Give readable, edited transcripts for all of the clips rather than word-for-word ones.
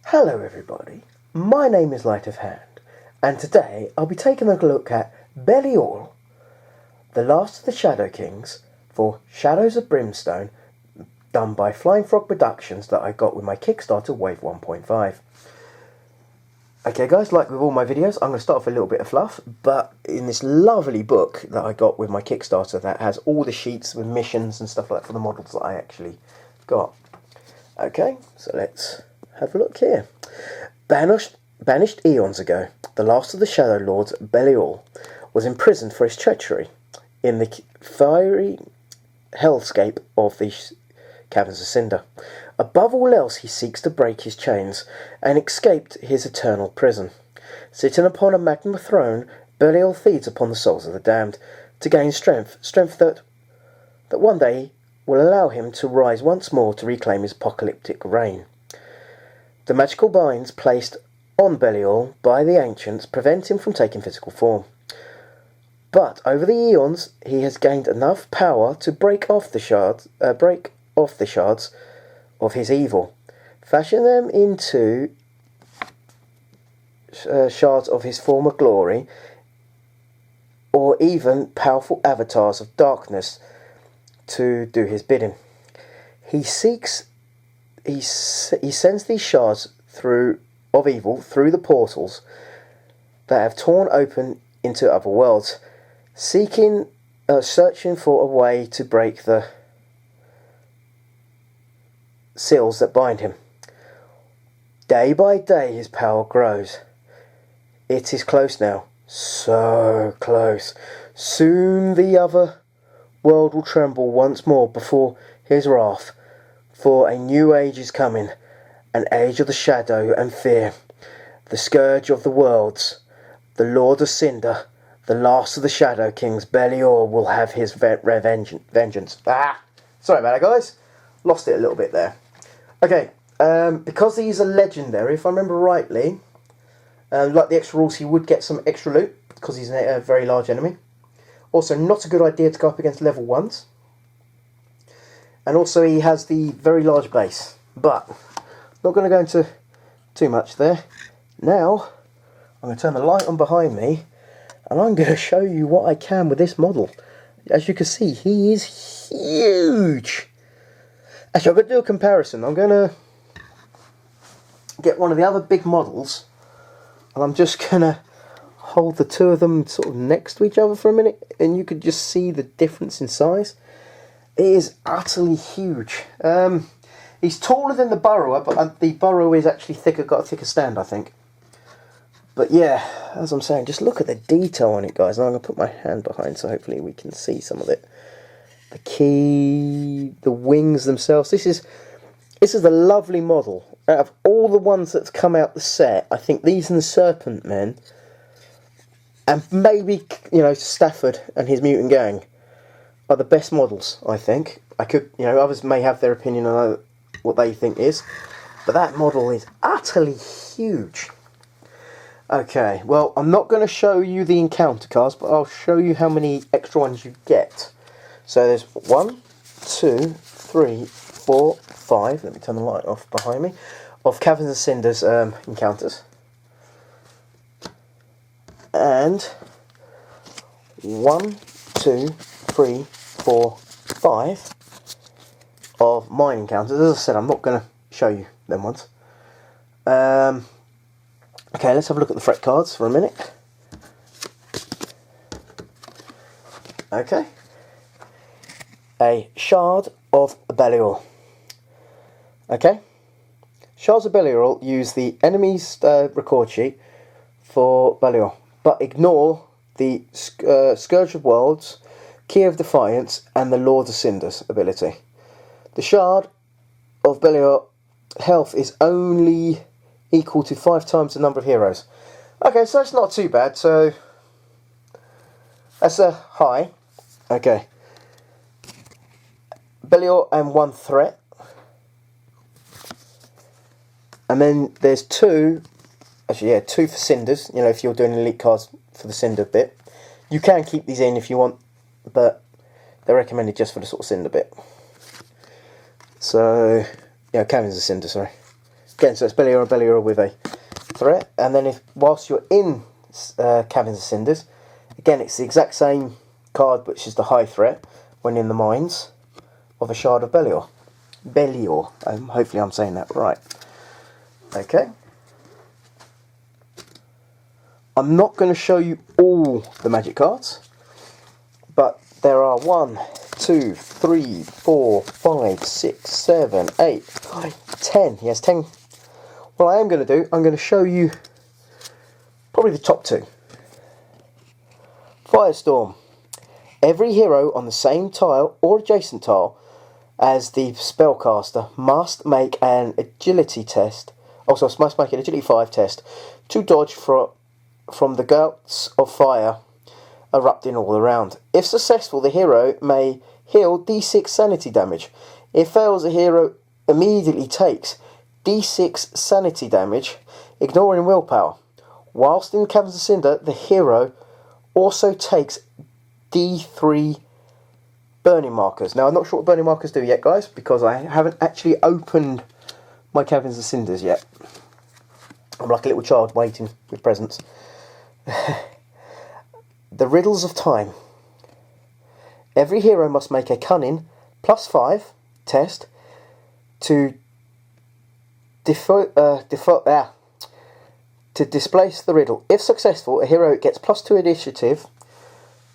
Hello everybody, my name is Light of Hand, and today I'll be taking a look at Beli'al, the last of the Shadow Kings, for Shadows of Brimstone, done by Flying Frog Productions that I got with my Kickstarter Wave 1.5. Okay guys, like with all my videos, I'm going to start off with a little bit of fluff, but in this lovely book that I got with my Kickstarter that has all the sheets with missions and stuff like that for the models that I actually got. Okay, so let's have a look here. Banished eons ago, the last of the Shadow Lords, Beli'al, was imprisoned for his treachery in the fiery hellscape of the Caverns of Cinder. Above all else, he seeks to break his chains and escape his eternal prison. Sitting upon a magma throne, Beli'al feeds upon the souls of the damned to gain strength that one day will allow him to rise once more to reclaim his apocalyptic reign. The magical binds placed on Beli'al by the ancients prevent him from taking physical form. But over the eons, he has gained enough power to break off the shards of his evil, fashion them into shards of his former glory, or even powerful avatars of darkness to do his bidding. He sends these shards of evil through the portals that have torn open into other worlds, searching for a way to break the seals that bind him. Day by day his power grows. It is close now, so close. Soon the other world will tremble once more before his wrath, for a new age is coming, an age of the shadow and fear. The scourge of the worlds, the Lord of Cinder, the last of the Shadow Kings, Beli'al, will have his vengeance. Sorry about that, guys. Lost it a little bit there. Okay, because these are legendary, if I remember rightly, like the extra rules, he would get some extra loot, because he's a very large enemy. Also, not a good idea to go up against level 1s. And also, he has the very large base. But, not going to go into too much there. Now, I'm going to turn the light on behind me, and I'm going to show you what I can with this model. As you can see, he is huge. Actually, I'm going to do a comparison. I'm going to get one of the other big models, and I'm just going to hold the two of them sort of next to each other for a minute, and you could just see the difference in size. It is utterly huge. He's taller than the burrower, but the burrower is actually thicker, got a thicker stand, I think. But yeah, as I'm saying, just look at the detail on it, guys. And I'm going to put my hand behind so hopefully we can see some of it. The key, the wings themselves. This is a lovely model. Out of all the ones that's come out the set, I think these and the Serpent Men, and maybe, Stafford and his mutant gang, are the best models, I think. Others may have their opinion on what they think is, but that model is utterly huge. Okay, well, I'm not going to show you the encounter cards, but I'll show you how many extra ones you get. So there's 1, 2, 3, 4, 5, let me turn the light off behind me, of Caverns of Cinder's encounters. And 1, 2, 3, 4, 5 of mine encounters. As I said, I'm not going to show you them ones. Okay, let's have a look at the threat cards for a minute. Okay. A Shard of Beli'al. Okay. Shards of Beli'al use the enemy's record sheet for Beli'al, but ignore the Scourge of Worlds, Key of Defiance, and the Lord of Cinder's ability. The Shard of Beli'al health is only equal to 5 times the number of heroes. Okay, so that's not too bad. So that's a high. Okay. Beli'al and 1 threat. And then there's 2. Actually, yeah, 2 for Cinders. If you're doing elite cards for the Cinder bit. You can keep these in if you want, but they're recommended just for the sort of Cinder bit. So, Caverns of Cinder, sorry. Again, so it's Beli'al with a threat. And then whilst you're in Caverns of Cinders, again it's the exact same card, which is the high threat when in the mines of a Shard of Beli'al. Hopefully I'm saying that right. Okay. I'm not going to show you all the magic cards, but there are 1, 2, 3, 4, 5, 6, 7, 8, 10. Yes, 10. What I am going to do, I'm going to show you probably the top 2. Firestorm. Every hero on the same tile or adjacent tile as the spellcaster must make an agility test. Also, must make an agility 5 test to dodge from the gouts of fire erupting all around. If successful, the hero may heal D6 sanity damage. If fails, the hero immediately takes D6 sanity damage, ignoring willpower. Whilst in Caverns of Cinder, the hero also takes D3 burning markers. Now, I'm not sure what burning markers do yet, guys, because I haven't actually opened my Caverns of Cinders yet. I'm like a little child waiting with presents. The riddles of time. Every hero must make a cunning +5 test to displace the riddle. If successful, a hero gets +2 initiative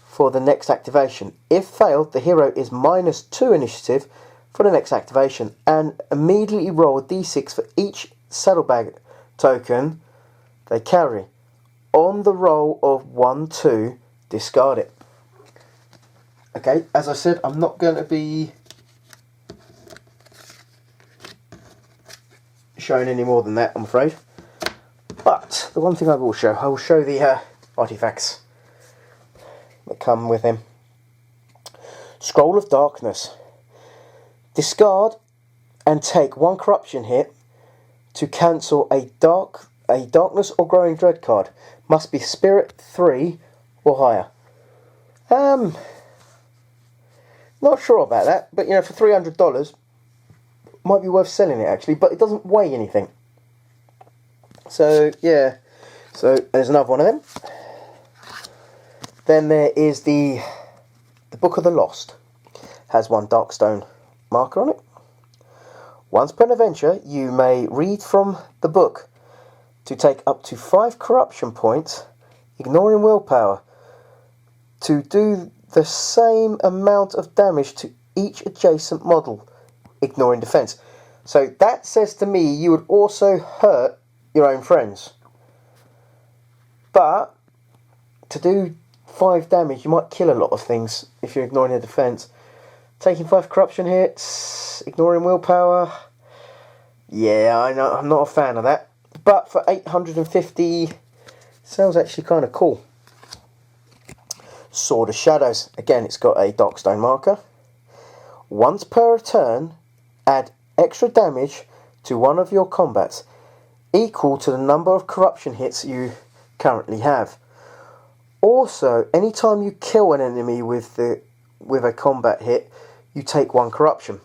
for the next activation. If failed, the hero is -2 initiative for the next activation, and immediately roll a d6 for each saddlebag token they carry. On the roll of 1, 2, discard it. Okay, as I said, I'm not going to be showing any more than that, I'm afraid. But the one thing I will show the artifacts that come with him. Scroll of Darkness. Discard and take 1 corruption hit to cancel a darkness or growing dread card. Must be spirit 3 or higher. Not sure about that, but you know, for $300 might be worth selling it actually, but it doesn't weigh anything. So yeah, so there's another one of them. Then there is the Book of the Lost. Has 1 Darkstone marker on it. Once per adventure, you may read from the book to take up to 5 corruption points, ignoring willpower, to do the same amount of damage to each adjacent model, ignoring defense. So that says to me you would also hurt your own friends. But to do 5 damage, you might kill a lot of things if you're ignoring the defense. Taking 5 corruption hits, ignoring willpower. Yeah, I know, I'm not a fan of that. But for 850, sounds actually kind of cool. Sword of Shadows. Again, it's got a Darkstone marker. Once per turn, add extra damage to one of your combats, equal to the number of corruption hits you currently have. Also, anytime you kill an enemy with a combat hit, you take 1 corruption.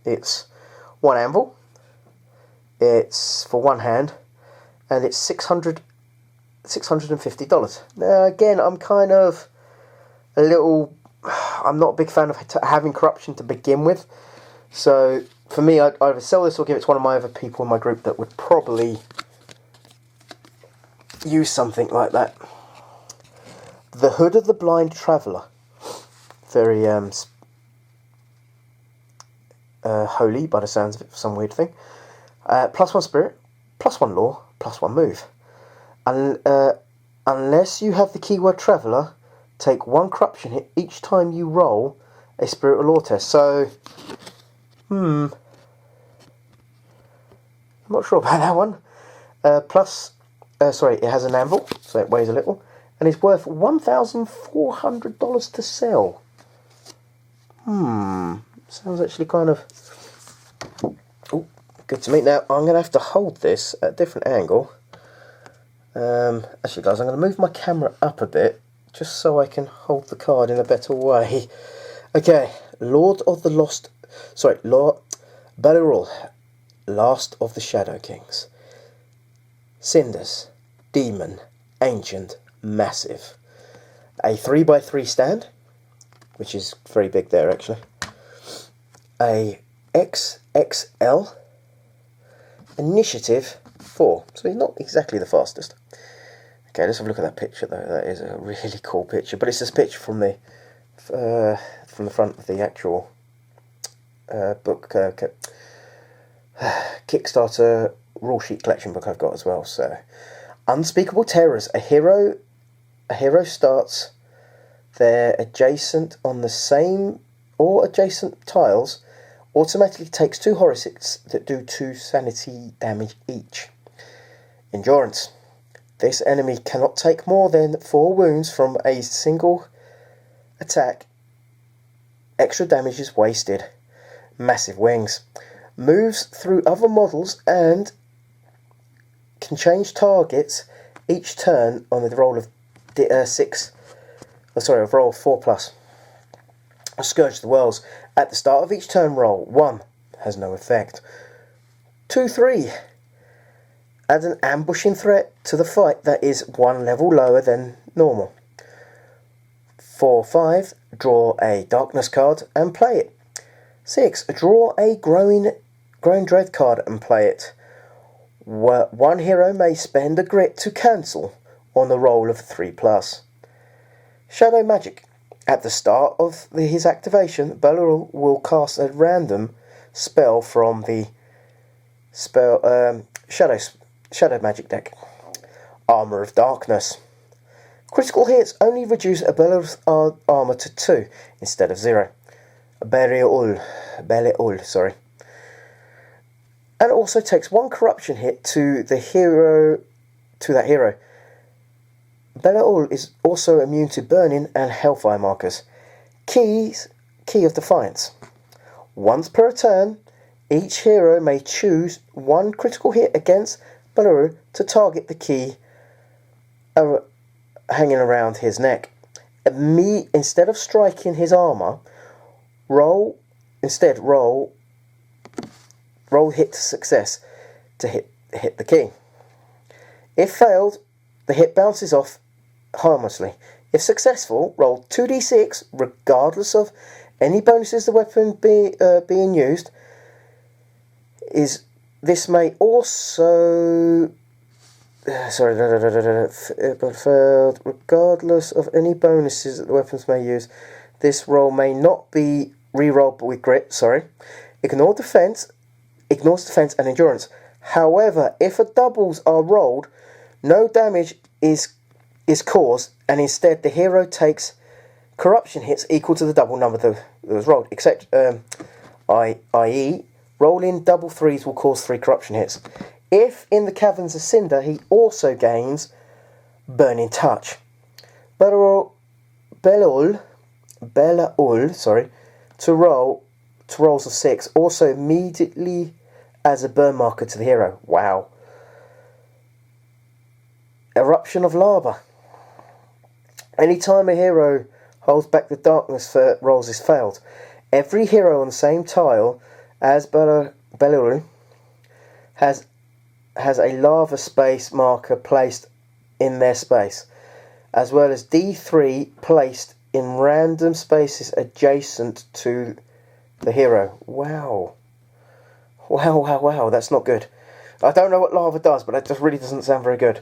It's 1 anvil. It's for 1 hand, and it's $650. Now again, I'm kind of I'm not a big fan of having corruption to begin with. So for me, I'd either sell this or give it to one of my other people in my group that would probably use something like that. The Hood of the Blind Traveller. Very holy by the sounds of it, for some weird thing. +1 spirit, +1 law, +1 move. And unless you have the keyword Traveller, take 1 corruption hit each time you roll a spirit or law test. So, I'm not sure about that one. It has an anvil, so it weighs a little, and it's worth $1,400 to sell. Sounds actually kind of good to me. Now, I'm going to have to hold this at a different angle. Actually, guys, I'm going to move my camera up a bit, just so I can hold the card in a better way. Okay, Lord Beli'al. last of the Shadow Kings. Cinders, Demon, Ancient, Massive. A 3x3 stand, which is very big there actually. A XXL. Initiative 4. So he's not exactly the fastest. Okay, let's have a look at that picture though. That is a really cool picture. But it's this picture from the front of the actual book, Kickstarter rule sheet collection book I've got as well. So, Unspeakable Terrors. A hero starts their adjacent on the same or adjacent tiles. Automatically takes 2 horror hits that do 2 sanity damage each. Endurance. This enemy cannot take more than 4 wounds from a single attack. Extra damage is wasted. Massive Wings. Moves through other models and can change targets each turn on the roll of 4+. Scourge the Worlds. At the start of each turn roll, 1 has no effect. 2-3. Add an ambushing threat to the fight that is 1 level lower than normal. 4-5. Draw a Darkness card and play it. 6. Draw a Growing Dread card and play it. 1 hero may spend a grit to cancel on the roll of 3+. Shadow Magic. At the start of his activation, Beli'al will cast a random spell from the Shadow Magic deck. Armour of Darkness. Critical hits only reduce a Beli'al's armour to 2 instead of 0. Beli'al, sorry. And it also takes 1 corruption hit to that hero. Beli'al is also immune to burning and hellfire markers. Key of Defiance. Once per turn, each hero may choose 1 critical hit against Beli'al to target the key hanging around his neck. Instead of striking his armour, roll hit to success to hit the key. If failed, the hit bounces off harmlessly. If successful, roll 2d6 regardless of any bonuses the weapon being used. This may also failed regardless of any bonuses that the weapons may use. This roll may not be re-rolled with grit. Ignores defense and endurance. However, if a doubles are rolled, no damage is caused, and instead the hero takes corruption hits equal to the double number that was rolled, except i.e. rolling double 3s will cause 3 corruption hits. If in the Caverns of Cinder, he also gains Burning Touch. Beli'al, to rolls of 6, also immediately as a burn marker to the hero. Wow. Eruption of Lava. Anytime a hero holds back the darkness for rolls is failed, every hero on the same tile as Beli'al has a lava space marker placed in their space, as well as D3 placed in random spaces adjacent to the hero. Wow, that's not good. I don't know what lava does, but that just really doesn't sound very good.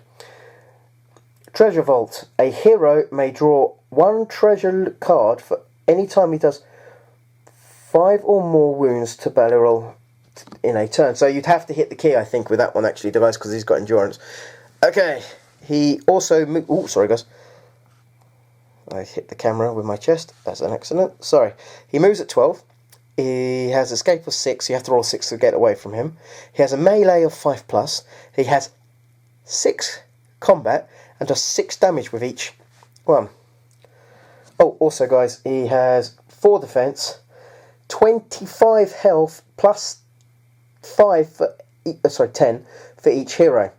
Treasure Vault. A hero may draw 1 treasure card for any time he does 5 or more wounds to Beli'al in a turn. So you'd have to hit the key, I think, with that one actually, device, because he's got endurance. Okay, he also... Oh, sorry guys. I hit the camera with my chest. That's an accident. Sorry. He moves at 12. He has escape of 6. You have to roll 6 to get away from him. He has a melee of 5+. He has 6 combat and does 6 damage with each one. Oh, also guys, he has 4 defense, 25 health plus 10 for each hero.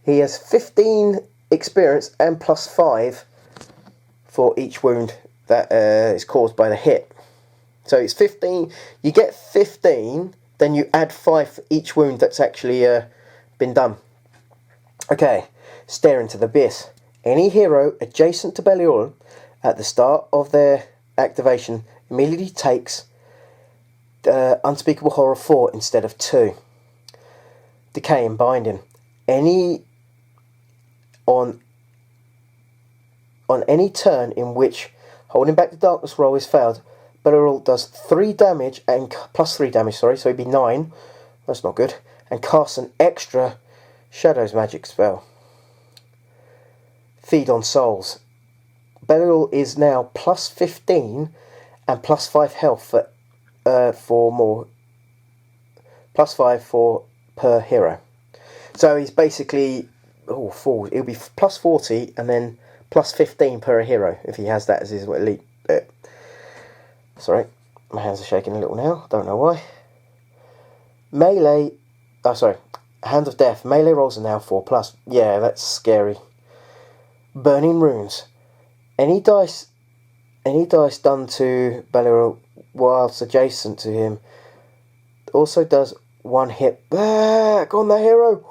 He has 15 experience and plus 5 for each wound that is caused by the hit. So it's 15. You get 15 then you add 5 for each wound that's actually been done. Okay, stare into the abyss. Any hero adjacent to Beli'al at the start of their activation immediately takes Unspeakable Horror 4 instead of 2. Decay and Binding. On any turn in which holding back the darkness roll is failed, Beli'al does 3 damage and plus 3 damage, so it'd be 9. That's not good. And casts an extra Shadows magic spell. Feed on Souls. Beli'al is now plus 15 and plus 5 health for more. Plus 5 for per hero. So he's basically it'll be plus 40 and then plus 15 per hero if he has that as his elite. Sorry, my hands are shaking a little now. Don't know why. Melee. Oh, sorry. Hand of Death. Melee rolls are now 4+. Yeah, that's scary. Burning Runes. Any dice done to Beli'al whilst adjacent to him also does 1 hit back on the hero.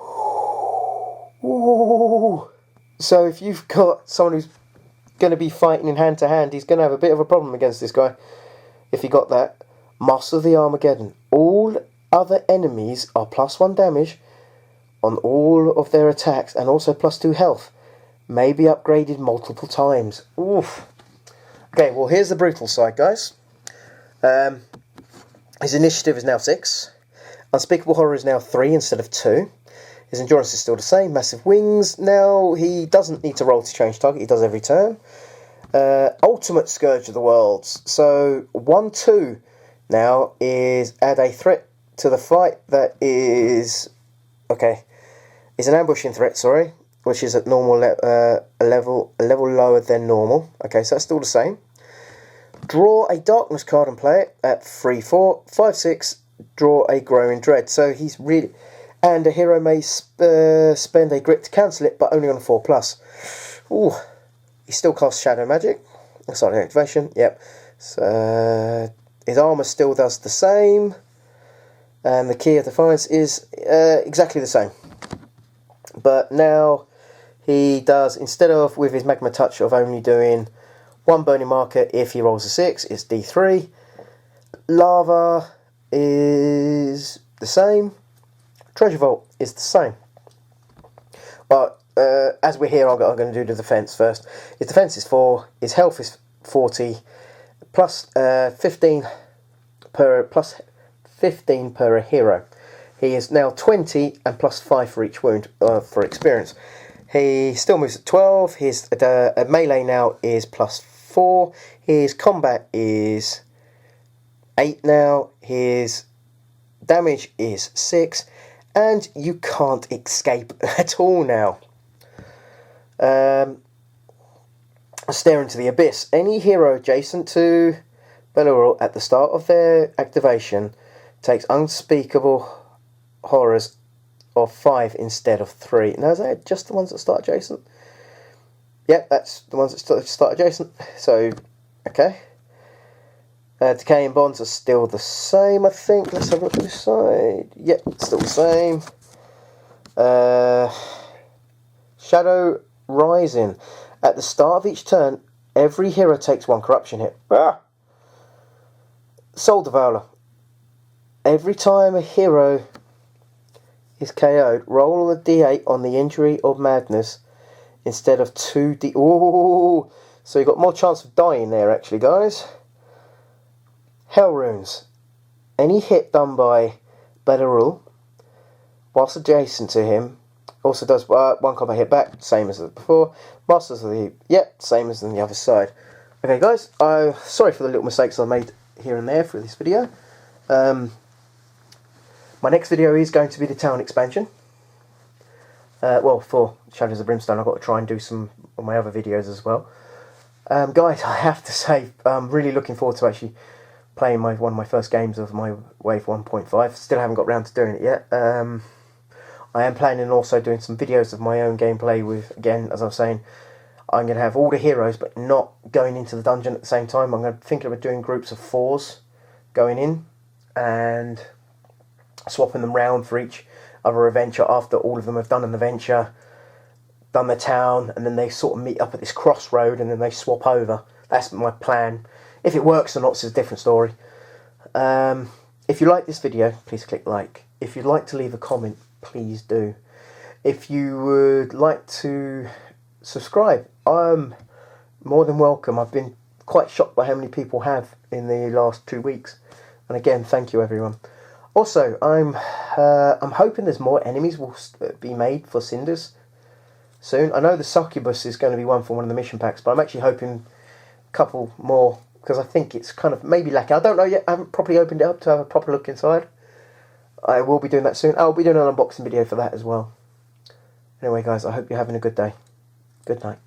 Ooh. So if you've got someone who's going to be fighting in hand to hand, he's going to have a bit of a problem against this guy. If he got that. Master of the Armageddon. All other enemies are plus 1 damage on all of their attacks and also plus 2 health. May be upgraded multiple times. Oof. Okay, well here's the brutal side, guys. His initiative is now 6. Unspeakable Horror is now 3 instead of 2. His endurance is still the same. Massive Wings. Now he doesn't need to roll to change target. He does every turn. Ultimate Scourge of the Worlds. So 1/2 now is add a threat to the fight that is is an ambushing threat. Sorry, which is at normal a level lower than normal. Okay, so that's still the same. Draw a darkness card and play it at 3/4, 5/6. Draw a Growing Dread. So he's really, and a hero may spend a grit to cancel it, but only on a 4+. Ooh. He still casts Shadow Magic. Sorry, activation. Yep. So his armor still does the same, and the Key of Defiance is exactly the same. But now he does, instead of with his Magma Touch of only doing 1 burning marker, if he rolls a 6, it's D3. Lava is the same. Treasure Vault is the same. But as we're here, I'm going to do the defense first. His defense is 4. His health is 40. Plus 15 per a hero. He is now 20 and plus 5 for each wound for experience. He still moves at 12. His melee now is plus 4. His combat is 8 now. His damage is 6. And you can't escape at all now. Stare into the Abyss. Any hero adjacent to Beli'al at the start of their activation takes Unspeakable Horrors of 5 instead of 3. Now, is that just the ones that start adjacent? Yep, that's the ones that start adjacent. So, okay. Decay and Bonds are still the same, I think. Let's have a look at this side. Yep, still the same. Shadow Rising. At the start of each turn, every hero takes 1 corruption hit. Soul Devourer. Every time a hero is KO'd, roll a D8 on the injury or madness instead of 2D. Ooh! So you've got more chance of dying there, actually, guys. Hell Runes. Any hit done by Beli'al whilst adjacent to him also does 1 combat hit back, same as before. Masters of the same as on the other side. Okay, guys, sorry for the little mistakes I made here and there for this video. My next video is going to be the town expansion. Well, for Shadows of Brimstone, I've got to try and do some of my other videos as well. Guys, I have to say, I'm really looking forward to actually playing one of my first games of my Wave 1.5. Still haven't got round to doing it yet. I am planning on also doing some videos of my own gameplay with, again, as I was saying, I'm going to have all the heroes, but not going into the dungeon at the same time. I'm going to think of doing groups of 4s going in, and swapping them round for each other adventure after all of them have done an adventure, done the town, and then they sort of meet up at this crossroad and then they swap over. That's my plan. If it works or not is a different story. If you like this video, please click like. If you'd like to leave a comment, please do. If you would like to subscribe, I'm more than welcome. I've been quite shocked by how many people have in the last 2 weeks. And again, thank you everyone. Also, I'm hoping there's more enemies will be made for Cinders soon. I know the succubus is going to be one for one of the mission packs, but I'm actually hoping a couple more, because I think it's kind of maybe lacking. I don't know yet. I haven't properly opened it up to have a proper look inside. I will be doing that soon. I'll be doing an unboxing video for that as well. Anyway, guys, I hope you're having a good day. Good night.